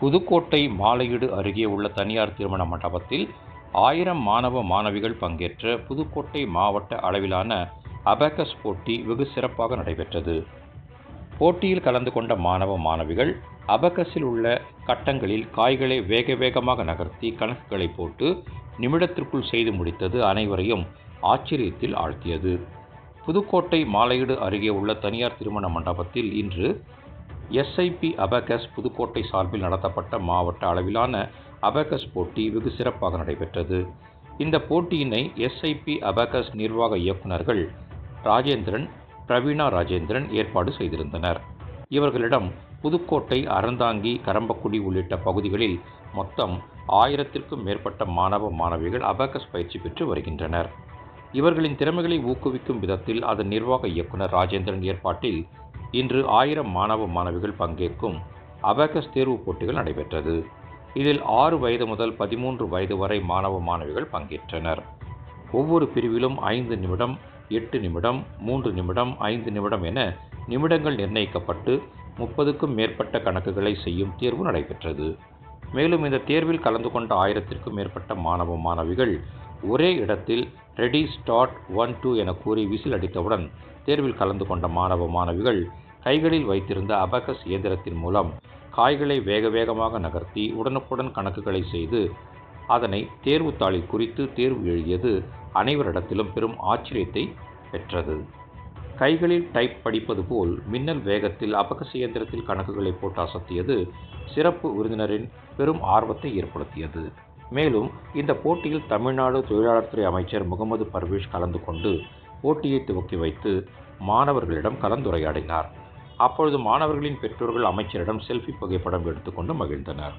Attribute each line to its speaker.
Speaker 1: புதுக்கோட்டை மாலையீடு அருகே உள்ள தனியார் திருமண மண்டபத்தில் 1000 மாணவ மாணவிகள் பங்கேற்ற புதுக்கோட்டை மாவட்ட அளவிலான அபாக்கஸ் போட்டி வெகு சிறப்பாக நடைபெற்றது. போட்டியில் கலந்து கொண்ட மாணவ மாணவிகள் அபாக்கஸில் உள்ள கட்டங்களில் காய்களை வேக வேகமாக நகர்த்தி கணக்குகளை போட்டு நிமிடத்திற்குள் செய்து முடித்தது அனைவரையும் ஆச்சரியத்தில் ஆழ்த்தியது. புதுக்கோட்டை மாலையீடு அருகே உள்ள தனியார் திருமண மண்டபத்தில் இன்று எஸ்ஐபி அபாக்கஸ் புதுக்கோட்டை சார்பில் நடத்தப்பட்ட மாவட்ட அளவிலான அபாக்கஸ் போட்டி வெகு சிறப்பாக நடைபெற்றது. இந்த போட்டியினை எஸ்ஐபி அபாக்கஸ் நிர்வாக இயக்குநர்கள் ராஜேந்திரன், பிரவீணா ராஜேந்திரன் ஏற்பாடு செய்திருந்தனர். இவர்களிடம் புதுக்கோட்டை, அறந்தாங்கி, கரம்பக்குடி உள்ளிட்ட பகுதிகளில் மொத்தம் 1000க்கும் மேற்பட்ட மாணவ மாணவிகள் அபாக்கஸ் பயிற்சி பெற்று வருகின்றனர். இவர்களின் திறமைகளை ஊக்குவிக்கும் விதத்தில் அதன் நிர்வாக இயக்குனர் ராஜேந்திரன் ஏற்பாட்டில் இன்று 1000 மாணவ மாணவிகள் பங்கேற்கும் அபாக்கஸ் தேர்வுப் போட்டிகள் நடைபெற்றது. இதில் 6 வயது முதல் 13 வயது வரை மாணவ மாணவிகள் பங்கேற்றனர். ஒவ்வொரு பிரிவிலும் 5 நிமிடம், 8 நிமிடம், 3 நிமிடம், 5 நிமிடம் என நிமிடங்கள் நிர்ணயிக்கப்பட்டு 30க்கும் மேற்பட்ட கணக்குகளை செய்யும் தேர்வு நடைபெற்றது. மேலும் இந்த தேர்வில் கலந்து கொண்ட 1000க்கும் மேற்பட்ட மாணவ மாணவிகள் ஒரே இடத்தில் ரெடி, ஸ்டார்ட், 1, 2 என கூறி விசில் அடித்தவுடன் தேர்வில் கலந்து கொண்ட மாணவ மாணவிகள் கைகளில் வைத்திருந்த அபாக்கஸ் இயந்திரத்தின் மூலம் காய்களை வேக வேகமாக நகர்த்தி உடனுக்குடன் கணக்குகளை செய்து அதனை தேர்வுத்தாளில் குறித்து தேர்வு எழுதியது அனைவரிடத்திலும் பெரும் ஆச்சரியத்தை பெற்றது. கைகளில் டைப் படிப்பது போல் மின்னல் வேகத்தில் அபாக்கஸ் இயந்திரத்தில் கணக்குகளை போட்டு அசத்தியது சிறப்பு விருந்தினரின் பெரும் ஆர்வத்தை ஏற்படுத்தியது. மேலும் இந்த போட்டியில் தமிழ்நாடு தொழிலாளர் துறை அமைச்சர் முகமது பர்வேஸ் கலந்து கொண்டு போட்டியை துவக்கி வைத்து மாணவர்களிடம் கலந்துரையாடினார். அப்பொழுது மாணவர்களின் பெற்றோர்கள் அமைச்சரிடம் செல்ஃபி புகைப்படம் எடுத்துக்கொண்டு மகிழ்ந்தனர்.